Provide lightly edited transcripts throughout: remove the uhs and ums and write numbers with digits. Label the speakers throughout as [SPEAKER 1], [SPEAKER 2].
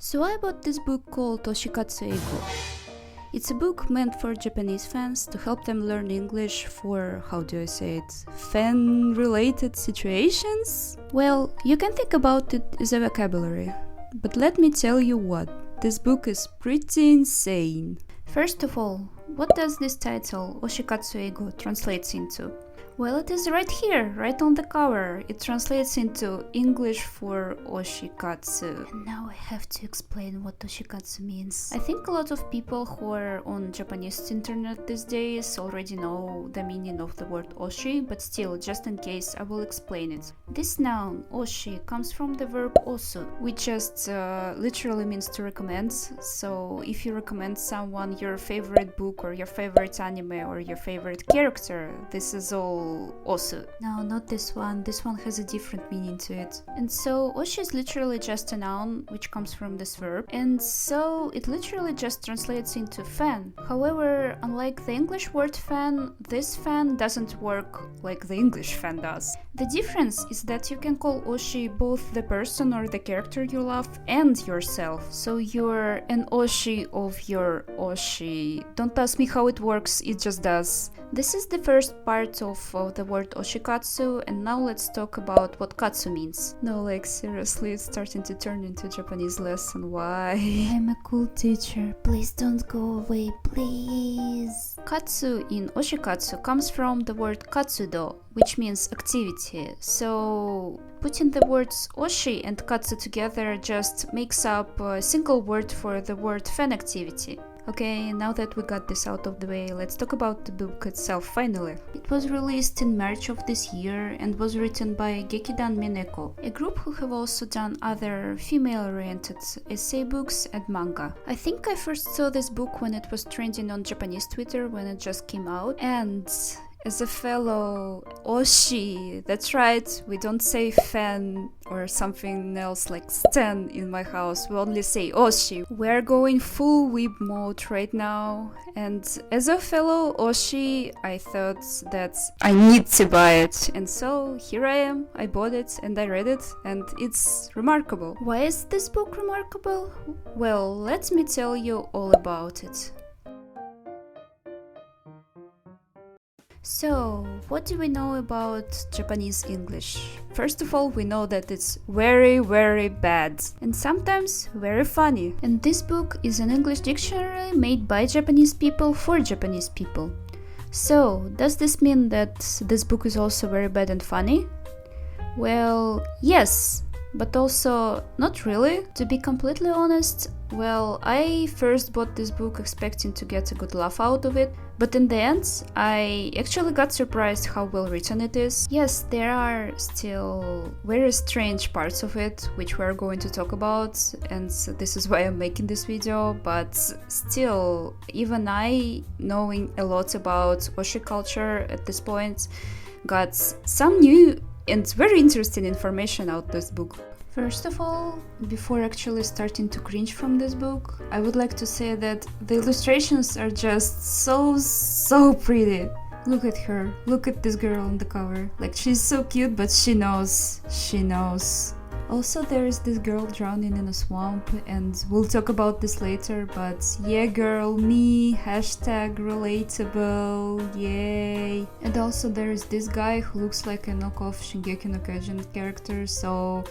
[SPEAKER 1] So I bought this book called Oshikatsu Eigo. It's a book meant for Japanese fans to help them learn English for, how do I say it, fan-related situations? Well, you can think about it as a vocabulary, but let me tell you what, this book is pretty insane. First of all, what does this title, Oshikatsu Eigo, translates into? Well, it is right here, right on the cover. It translates into English for Oshikatsu. And now I have to explain what Oshikatsu means. I think a lot of people who are on Japanese internet these days already know the meaning of the word oshi, but still, just in case, I will explain it. This noun, oshi, comes from the verb osu, which just literally means to recommend. So if you recommend someone your favorite book or your favorite anime or your favorite character, this is all osu. No, not this one. This one has a different meaning to it. And so oshi is literally just a noun which comes from this verb, and so it literally just translates into fan. However, unlike the English word fan, this fan doesn't work like the English fan does. The difference is that you can call oshi both the person or the character you love and yourself. So you're an oshi of your oshi. Don't ask me how it works, it just does. This is the first part of the word oshikatsu, and now let's talk about what katsu means. No, like seriously, it's starting to turn into Japanese lesson. Why? I'm a cool teacher. Please don't go away, please. Katsu in oshikatsu comes from the word katsudo, which means activity. So putting the words oshi and katsu together just makes up a single word for the word fan activity. Okay, now that we got this out of the way, let's talk about the book itself finally. It was released in March of this year and was written by Gekidan Mineko, a group who have also done other female-oriented essay books and manga. I think I first saw this book when it was trending on Japanese Twitter when it just came out, and as a fellow oshi, that's right, we don't say fan or something else like stan in my house, we only say oshi. We're going full weeb mode right now, and as a fellow oshi, I thought that I need to buy it. And so here I am, I bought it and I read it, and it's remarkable. Why is this book remarkable? Well, let me tell you all about it. So, what do we know about Japanese English? First of all, we know that it's very, very bad and sometimes very funny. And this book is an English dictionary made by Japanese people for Japanese people. So, does this mean that this book is also very bad and funny? Well, yes, but also not really. To be completely honest, well, I first bought this book expecting to get a good laugh out of it, but in the end, I actually got surprised how well written it is. Yes, there are still very strange parts of it, which we're going to talk about, and this is why I'm making this video, but still, even I, knowing a lot about oshi culture at this point, got some new and very interesting information out of this book. First of all, before actually starting to cringe from this book, I would like to say that the illustrations are just so pretty. Look at her, look at this girl on the cover. Like, she's so cute, but she knows. Also, there is this girl drowning in a swamp, and we'll talk about this later, but yeah girl, me, hashtag relatable, yay. And also there is this guy who looks like a knockoff Shingeki no Kyojin character, so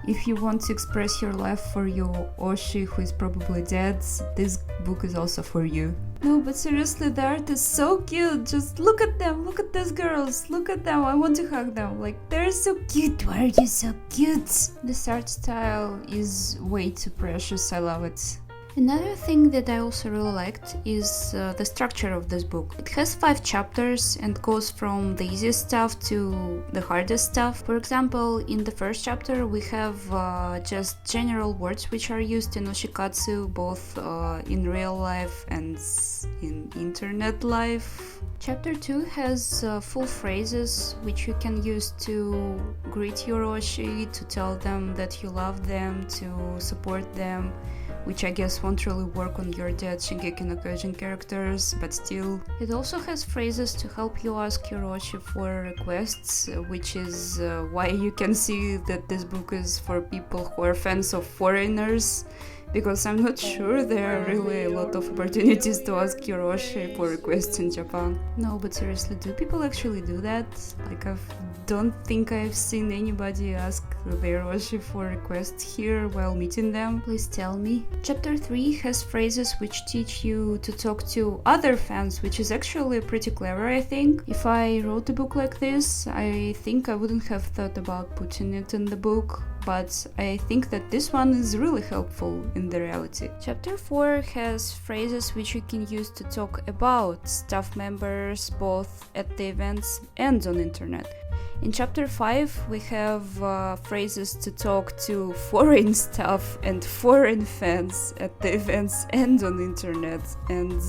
[SPEAKER 1] if you want to express your love for your oshi who is probably dead, this book is also for you. No, but seriously, the art is so cute. Just look at them, look at these girls, look at them, I want to hug them. Like, they're so cute, why are you so cute? This art style is way too precious, I love it. Another thing that I also really liked is the structure of this book. It has 5 chapters and goes from the easiest stuff to the hardest stuff. For example, in the first chapter we have just general words which are used in oshikatsu, both in real life and in internet life. Chapter 2 has full phrases which you can use to greet your oshi, to tell them that you love them, to support them, which I guess won't really work on your dead Shingeki no Kyojin characters, but still. It also has phrases to help you ask your oshi for requests, which is why you can see that this book is for people who are fans of foreigners, because I'm not sure there are really a lot of opportunities to ask your oshi for requests in Japan. No, but seriously, do people actually do that? Like, I don't think I've seen anybody ask their oshi for requests here while meeting them. Please tell me. Chapter 3 has phrases which teach you to talk to other fans, which is actually pretty clever, I think. If I wrote a book like this, I think I wouldn't have thought about putting it in the book, but I think that this one is really helpful in the reality. Chapter 4 has phrases which you can use to talk about staff members both at the events and on internet. In chapter 5 we have phrases to talk to foreign staff and foreign fans at the events and on internet, and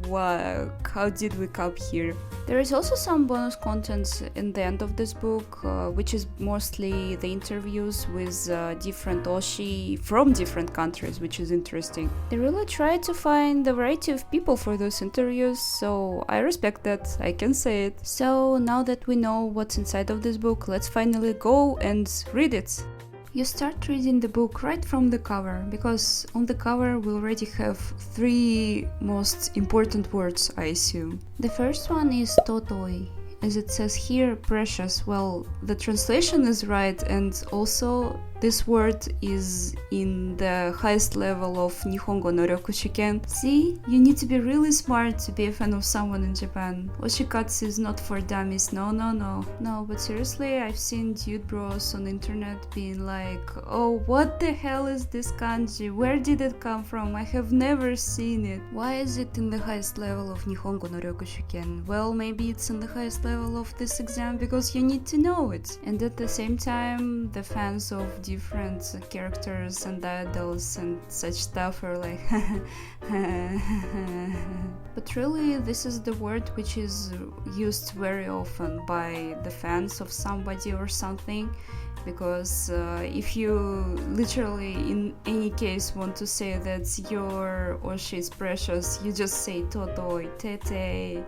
[SPEAKER 1] wow, how did we come here? There is also some bonus content in the end of this book, which is mostly the interviews with different oshi from different countries, which is interesting. They really try to find a variety of people for those interviews, so I respect that, I can say it. So now that we know what's inside of this book, let's finally go and read it. You start reading the book right from the cover, because on the cover we already have 3 most important words, I assume. The first one is totoi. As it says here, precious. Well, the translation is right, and also this word is in the highest level of Nihongo no Ryokushiken. See, you need to be really smart to be a fan of someone in Japan. Oshikatsu is not for dummies, no. No, but seriously, I've seen dude bros on the internet being like, oh, what the hell is this kanji? Where did it come from? I have never seen it. Why is it in the highest level of Nihongo no Ryokushiken? Well, maybe it's in the highest level of this exam because you need to know it. And at the same time, the fans of different characters and idols and such stuff are like but really this is the word which is used very often by the fans of somebody or something, because if you literally in any case want to say that your oshi is precious, you just say totoi, tete.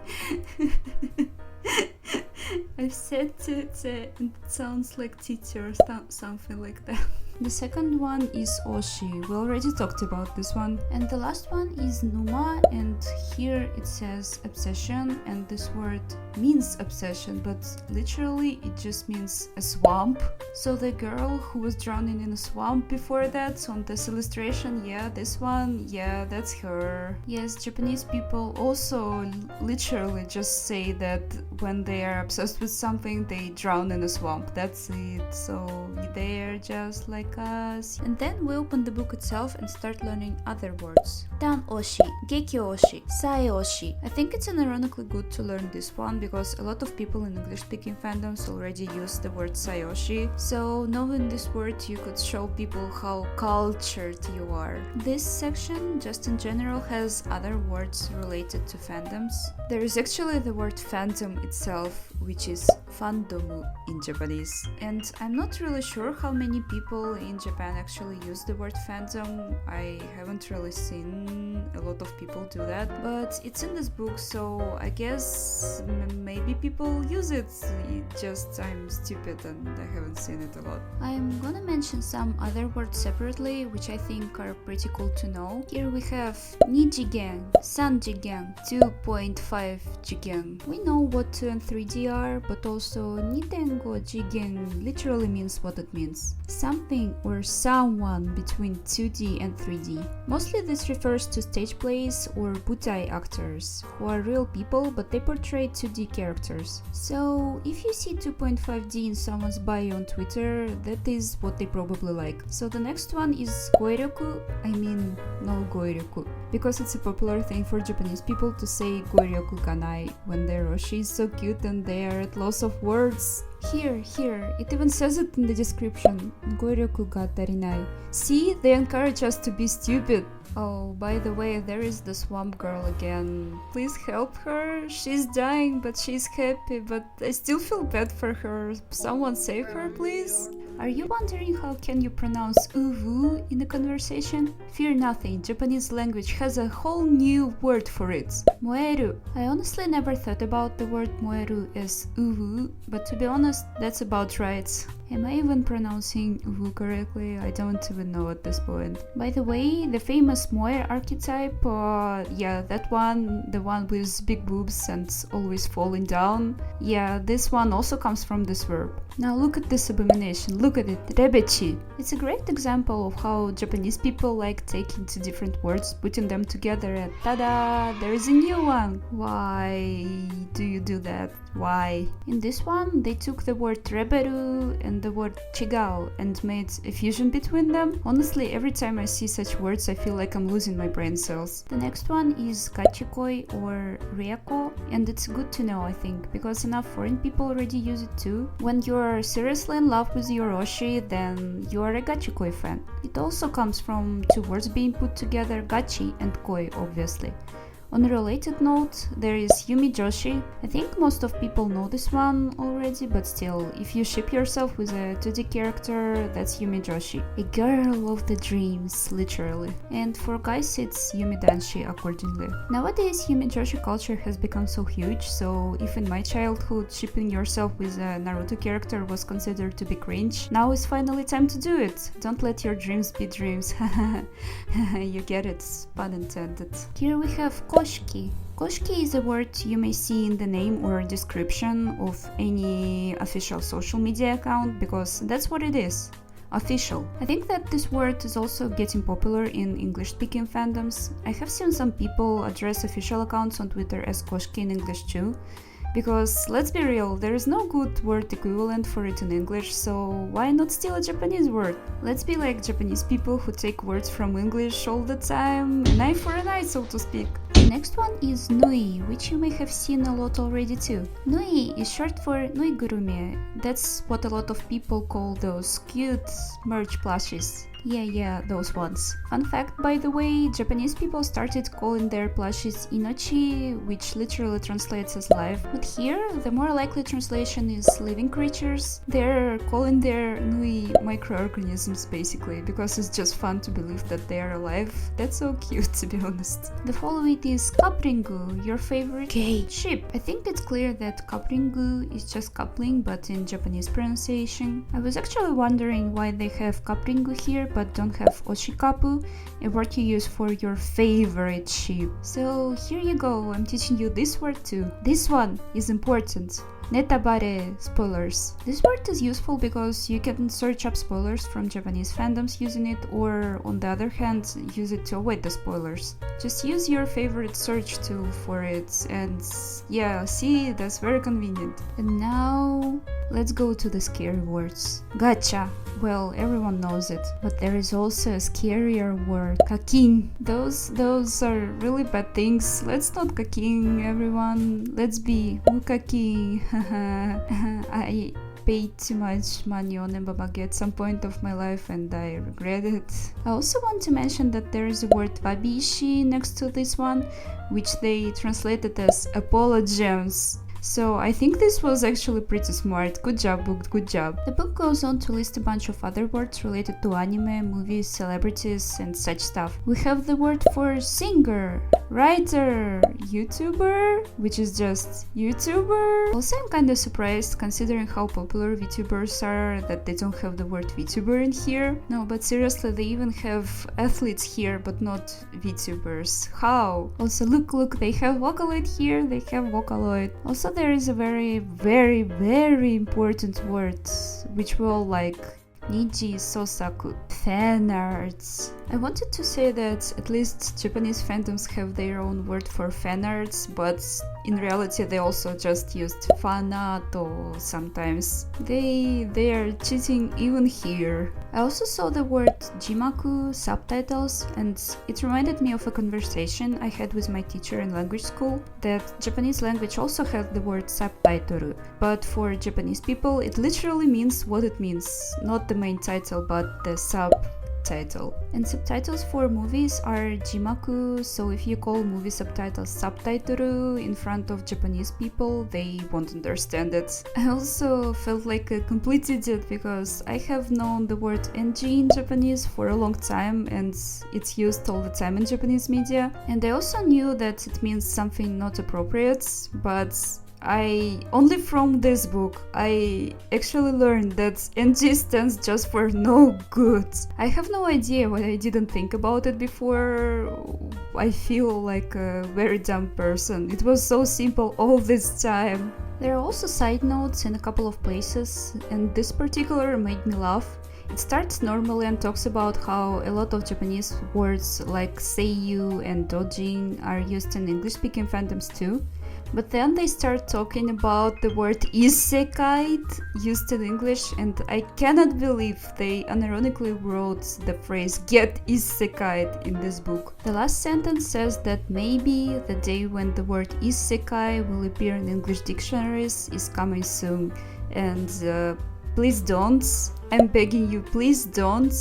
[SPEAKER 1] I've said tete and it sounds like titi or something like that. The second one is oshi. We already talked about this one. And the last one is numa, and here it says obsession, and this word means obsession, but literally it just means a swamp. So the girl who was drowning in a swamp before that on this illustration, yeah, this one, yeah, that's her. Yes, Japanese people also literally just say that when they are obsessed with something, they drown in a swamp. That's it. So they're just like us. And then we open the book itself and start learning other words. Dan oshi, geki oshi, sai oshi. I think it's ironically good to learn this one because a lot of people in English-speaking fandoms already use the word sai oshi. So knowing this word, you could show people how cultured you are. This section, just in general, has other words related to fandoms. There is actually the word fandom itself, which is fandomu in Japanese. And I'm not really sure how many people in Japan actually use the word fandom. I haven't really seen a lot of people do that, but it's in this book, so I guess maybe people use it. Just I'm stupid and I haven't seen it a lot. I'm gonna mention some other words separately, which I think are pretty cool to know. Here we have nijigen, sanjigen, 2.5 jigen. We know what 2 and 3D are, but also nitengo jigen literally means what it means. Something or someone between 2D and 3D. Mostly this refers to stage plays or butai actors, who are real people but they portray 2D characters. So if you see 2.5D in someone's bio on Twitter, that is what they probably like. So the next one is goiryoku, no goiryoku, because it's a popular thing for Japanese people to say goiryoku kanai when their oshi is so cute and they are at loss of words. Here, it even says it in the description. Goiryoku ga tarinai. See, they encourage us to be stupid. Oh, by the way, there is the swamp girl again. Please help her. She's dying, but she's happy, but I still feel bad for her. Someone save her, please. Are you wondering how can you pronounce uwu in a conversation? Fear nothing, Japanese language has a whole new word for it. Moeru. I honestly never thought about the word moeru as uwu, but to be honest, that's about right. Am I even pronouncing uwu correctly? I don't even know at this point. By the way, the famous moe archetype, yeah, that one, the one with big boobs and always falling down, yeah, this one also comes from this verb. Now look at this abomination, look at it, rebechi. It's a great example of how Japanese people like taking two different words, putting them together and tada, there is a new one. Why do you do that? Why? In this one, they took the word reberu and the word chigao and made a fusion between them. Honestly, every time I see such words, I feel like I'm losing my brain cells. The next one is gachikoi or ryako, and it's good to know, I think, because enough foreign people already use it too. When you're seriously in love with your oshi, then you are a gachikoi fan. It also comes from two words being put together, gachi and koi, obviously. On a related note, there is Yumi Joshi. I think most of people know this one already, but still, if you ship yourself with a 2D character, that's Yumi Joshi. A girl of the dreams, literally. And for guys, it's Yumi Danshi accordingly. Nowadays, Yumi Joshi culture has become so huge, so if in my childhood shipping yourself with a Naruto character was considered to be cringe, now is finally time to do it. Don't let your dreams be dreams. You get it, pun intended. Here we have Koshiki. Koshiki is a word you may see in the name or description of any official social media account, because that's what it is. Official. I think that this word is also getting popular in English-speaking fandoms. I have seen some people address official accounts on Twitter as Koshiki in English too. Because, let's be real, there is no good word equivalent for it in English, so why not steal a Japanese word? Let's be like Japanese people who take words from English all the time, an eye for an eye, so to speak. The next one is Nui, which you may have seen a lot already too. Nui is short for Nuigurumi. That's what a lot of people call those cute merch plushies. Yeah, those ones. Fun fact, by the way, Japanese people started calling their plushies inochi, which literally translates as life. But here, the more likely translation is living creatures. They're calling their nui microorganisms, basically, because it's just fun to believe that they are alive. That's so cute, to be honest. The following is kapringu, your favorite ship. I think it's clear that kapringu is just coupling, but in Japanese pronunciation. I was actually wondering why they have kapringu here, but don't have oshikapu, a word you use for your favorite ship. So here you go, I'm teaching you this word too. This one is important. Netabare, spoilers. This word is useful because you can search up spoilers from Japanese fandoms using it, or on the other hand, use it to avoid the spoilers. Just use your favorite search tool for it, and yeah, see, that's very convenient. And now, let's go to the scary words. Gacha. Well, everyone knows it, but there is also a scarier word, kakin. Those are really bad things. Let's not kakin, everyone. Let's be mukakin. I paid too much money on Mbabage at some point of my life and I regret it. I also want to mention that there is a word wabishi next to this one, which they translated as apologems. So I think this was actually pretty smart. Good job, book, good job. The book goes on to list a bunch of other words related to anime, movies, celebrities, and such stuff. We have the word for singer, writer, YouTuber, which is just YouTuber. Also, I'm kinda surprised, considering how popular VTubers are, that they don't have the word VTuber in here. No, but seriously, they even have athletes here, but not VTubers. How? Also, look, they have Vocaloid here, they have Vocaloid. Also, there is a very important word, which we all like. Niji Sosaku. Fan arts. I wanted to say that at least Japanese fandoms have their own word for fan arts, but in reality they also just used fanato sometimes. They are cheating even here. I also saw the word jimaku, subtitles, and it reminded me of a conversation I had with my teacher in language school, that Japanese language also had the word subtitle, but for Japanese people it literally means what it means, not the main title but the subtitle. And subtitles for movies are jimaku, so if you call movie subtitles subtitle in front of Japanese people, they won't understand it. I also felt like a complete idiot because I have known the word NG in Japanese for a long time and it's used all the time in Japanese media. And I also knew that it means something not appropriate, but only from this book, I actually learned that NG stands just for no good. I have no idea why I didn't think about it before. I feel like a very dumb person. It was so simple all this time. There are also side notes in a couple of places, and this particular made me laugh. It starts normally and talks about how a lot of Japanese words like seiyu and dojin are used in English-speaking fandoms too. But then they start talking about the word isekai used in English, and I cannot believe they unironically wrote the phrase get isekai in this book. The last sentence says that maybe the day when the word isekai will appear in English dictionaries is coming soon, and please don't. I'm begging you, please don't.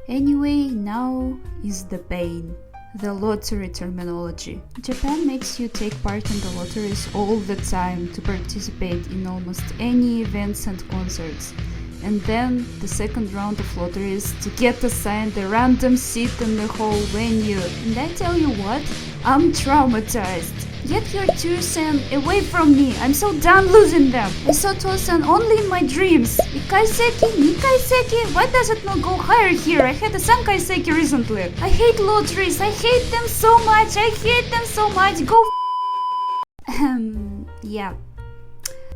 [SPEAKER 1] Anyway, now is the pain. The lottery terminology. Japan makes you take part in the lotteries all the time to participate in almost any events and concerts. And then the second round of lotteries to get assigned a random seat in the whole venue. And I tell you what, I'm traumatized. Get your Toussaint away from me, I'm so done losing them. I saw Toussaint only in my dreams. Ikaiseki, Nikaiseki, why does it not go higher here? I had a Sankaiseki recently. I hate lotteries, I hate them so much, go yeah.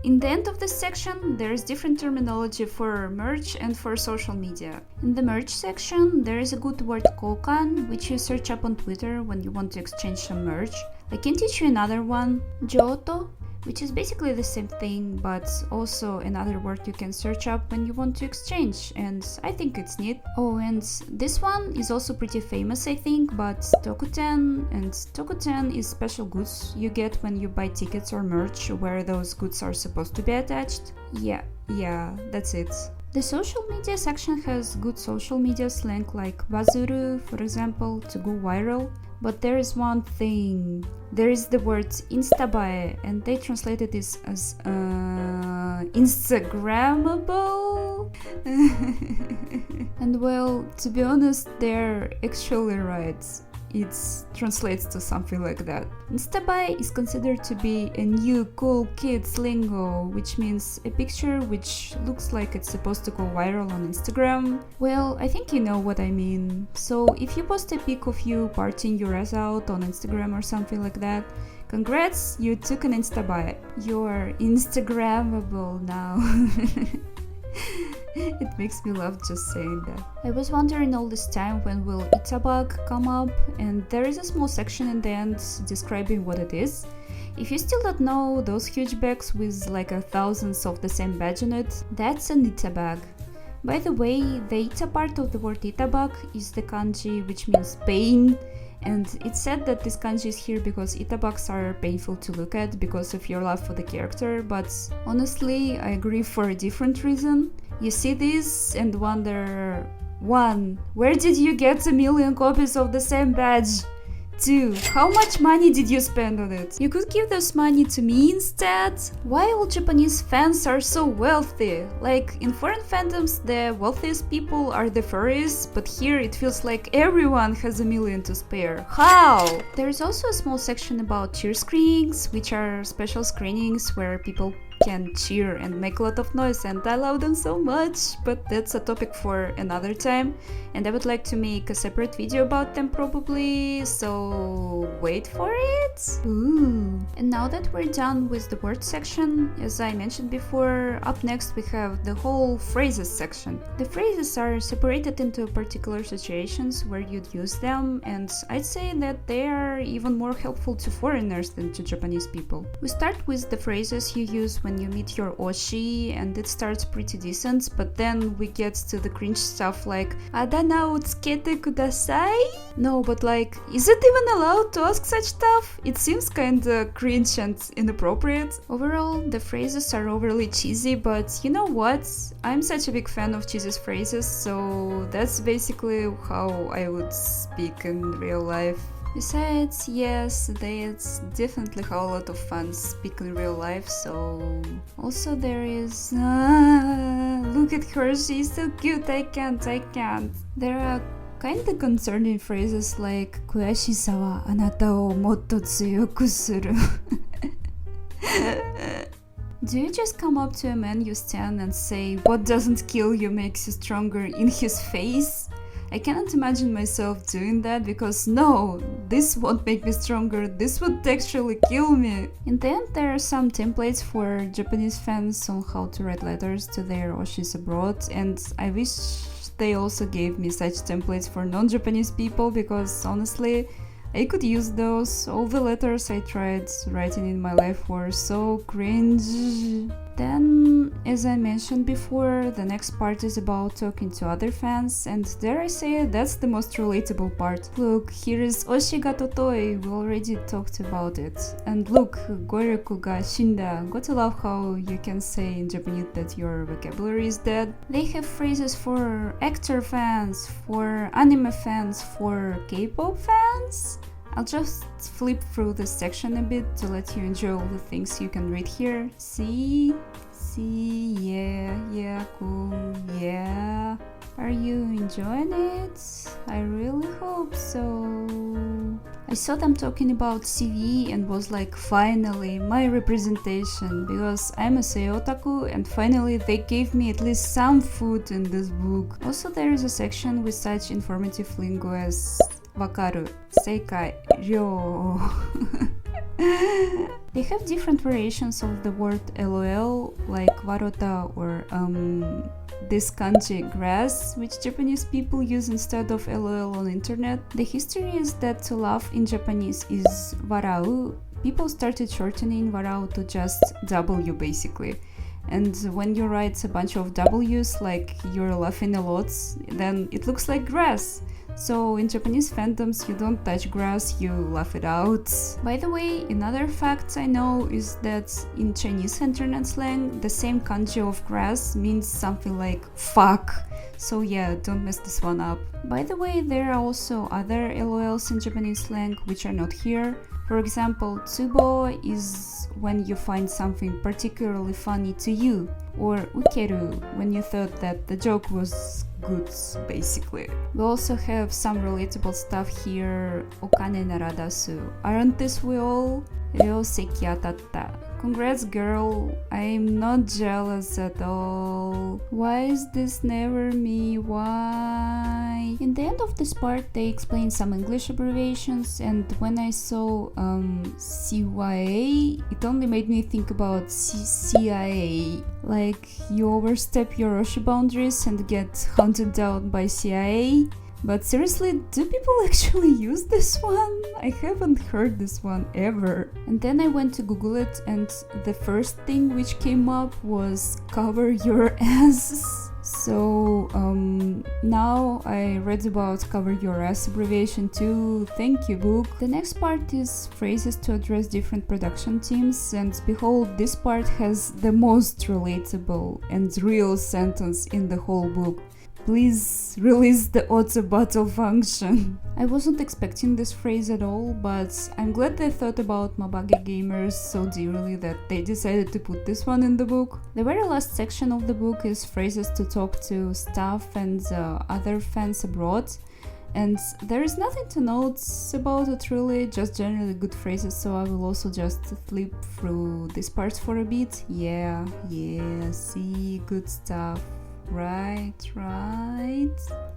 [SPEAKER 1] In the end of this section, there is different terminology for merch and for social media. In the merch section, there is a good word kokan, which you search up on Twitter when you want to exchange some merch. I can teach you another one, joto, which is basically the same thing, but also another word you can search up when you want to exchange, and I think it's neat. Oh, and this one is also pretty famous, I think, but tokuten, and tokuten is special goods you get when you buy tickets or merch where those goods are supposed to be attached. Yeah, that's it. The social media section has good social media slang like bazuru, for example, to go viral. But there is one thing. There is the word instabae, and they translated this as Instagrammable. And well, to be honest, they're actually right. It translates to something like that. Instabae is considered to be a new cool kids lingo, which means a picture which looks like it's supposed to go viral on Instagram. Well, I think you know what I mean. So if you post a pic of you partying your ass out on Instagram or something like that, congrats, you took an Instabae. You're Instagrammable now. It makes me laugh just saying that. I was wondering all this time when will itabag come up, and there is a small section in the end describing what it is. If you still don't know, those huge bags with like thousands of the same badge on it, that's an itabag. By the way, the ita part of the word itabag is the kanji which means pain, and it's said that this kanji is here because itabags are painful to look at because of your love for the character, but honestly, I agree for a different reason. You see this and wonder, 1. Where did you get 1 million copies of the same badge? 2. How much money did you spend on it? You could give this money to me instead? Why all Japanese fans are so wealthy? Like, in foreign fandoms, the wealthiest people are the furries, but here it feels like everyone has 1 million to spare. How? There's also a small section about cheer screenings, which are special screenings where people can cheer and make a lot of noise, and I love them so much, but that's a topic for another time, and I would like to make a separate video about them probably, so wait for it. Ooh. And now that we're done with the word section, as I mentioned before, up next we have the whole phrases section. The phrases are separated into particular situations where you'd use them, and I'd say that they are even more helpful to foreigners than to Japanese people. We start with the phrases you use when you meet your oshi, and it starts pretty decent, but then we get to the cringe stuff like "Adana wo tsukete kudasai?" No, but like, is it even allowed to ask such stuff? It seems kinda cringe and inappropriate. Overall, the phrases are overly cheesy, but you know what? I'm such a big fan of cheesy phrases, so that's basically how I would speak in real life. Besides, yes, it's definitely how a lot of fans speak in real life, so... Also there is... look at her, she's so cute, I can't. There are kinda concerning phrases like 悔しさはあなたをもっと強くする Do you just come up to a man you stan and say, "What doesn't kill you makes you stronger" in his face? I cannot imagine myself doing that because no, this won't make me stronger, this would actually kill me. In the end, there are some templates for Japanese fans on how to write letters to their oshis abroad, and I wish they also gave me such templates for non-Japanese people because honestly, I could use those. All the letters I tried writing in my life were so cringe. Then, as I mentioned before, the next part is about talking to other fans, and dare I say it, that's the most relatable part. Look, here is Oshi ga totoi, we already talked about it. And look, Goreku ga shinda. Gotta love how you can say in Japanese that your vocabulary is dead. They have phrases for actor fans, for anime fans, for K-pop fans. I'll just flip through this section a bit to let you enjoy all the things you can read here. See, yeah, cool, yeah. Are you enjoying it? I really hope so. I saw them talking about CV and was like, finally, my representation, because I'm a sei otaku and finally they gave me at least some food in this book. Also, there is a section with such informative lingo as wakaru, seikai, ryo. They have different variations of the word LOL, like warota or this kanji grass, which Japanese people use instead of LOL on internet. The history is that to laugh in Japanese is warau. People started shortening warau to just W basically. And when you write a bunch of W's like you're laughing a lot, then it looks like grass. So in Japanese fandoms, you don't touch grass, you laugh it out. By the way, another fact I know is that in Chinese internet slang, the same kanji of grass means something like fuck. So yeah, don't mess this one up. By the way, there are also other LOLs in Japanese slang which are not here. For example, tsubo is when you find something particularly funny to you, or ukeru when you thought that the joke was good, basically. We also have some relatable stuff here. Okane nara dasu. Aren't this we all? Ryoseki atatta. Congrats, girl. I'm not jealous at all. Why is this never me? Why? In the end of this part, they explain some English abbreviations, and when I saw CYA, it only made me think about CIA. Like, you overstep your oshi boundaries and get hunted down by CIA. But seriously, do people actually use this one? I haven't heard this one ever. And then I went to Google it, and the first thing which came up was cover your ass. So now I read about cover your ass abbreviation too. Thank you, book. The next part is phrases to address different production teams, and behold, this part has the most relatable and real sentence in the whole book. Please release the auto battle function. I wasn't expecting this phrase at all, but I'm glad they thought about Mabage gamers so dearly that they decided to put this one in the book. The very last section of the book is phrases to talk to staff and other fans abroad. And there is nothing to note about it really, just generally good phrases, so I will also just flip through this part for a bit. Yeah, see, good stuff. Right.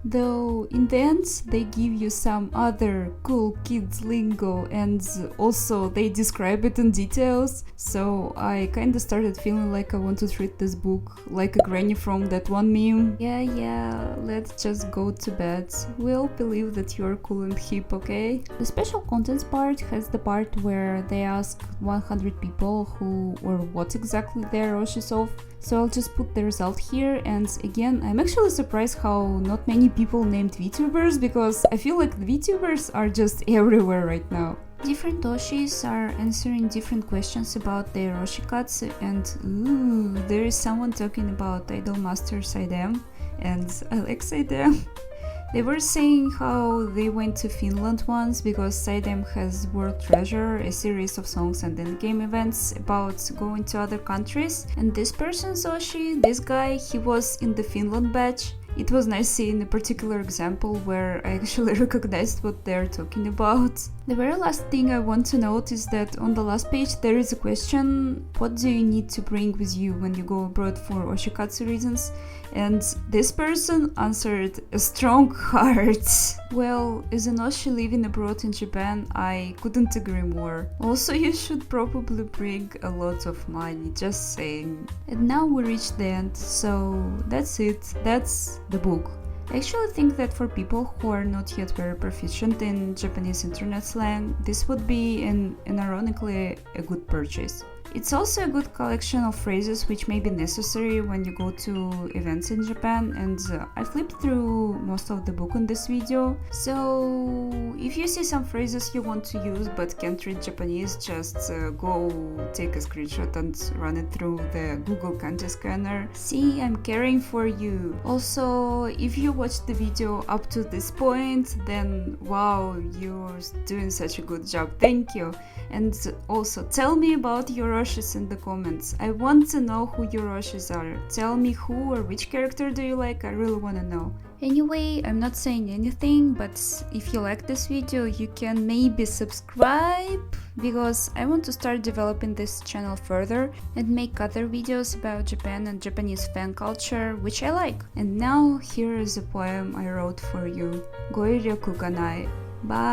[SPEAKER 1] Though in the end they give you some other cool kids lingo and also they describe it in details, so I kinda started feeling like I want to treat this book like a granny from that one meme. Yeah, let's just go to bed. We all believe that you're cool and hip, okay? The special contents part has the part where they ask 100 people who or what exactly they're oshis of. So I'll just put the result here, and again, I'm actually surprised how not many people named VTubers, because I feel like the VTubers are just everywhere right now. Different oshis are answering different questions about their oshikatsu, and ooh, there is someone talking about idol master Saidam, and I like Saidam. They were saying how they went to Finland once because Saidam has World Treasure, a series of songs and endgame events about going to other countries. And this person's oshi, this guy, he was in the Finland batch. It was nice seeing a particular example where I actually recognized what they're talking about. The very last thing I want to note is that on the last page there is a question: what do you need to bring with you when you go abroad for oshikatsu reasons? And this person answered a strong heart. Well, as an oshi living abroad in Japan, I couldn't agree more. Also, you should probably bring a lot of money, just saying. And now we reached the end, so that's it. That's the book. I actually think that for people who are not yet very proficient in Japanese internet slang, this would be ironically a good purchase. It's also a good collection of phrases which may be necessary when you go to events in Japan, and I flipped through most of the book in this video, so if you see some phrases you want to use but can't read Japanese, just go take a screenshot and run it through the Google Kanji scanner. See, I'm caring for you. Also, if you watched the video up to this point, then wow, you're doing such a good job, thank you. And also tell me about your oshis in the comments. I want to know who your oshis are. Tell me who or which character do you like, I really want to know. Anyway, I'm not saying anything, but if you like this video, you can maybe subscribe, because I want to start developing this channel further and make other videos about Japan and Japanese fan culture, which I like. And now here is a poem I wrote for you. Goiryoku ga nai. Bye!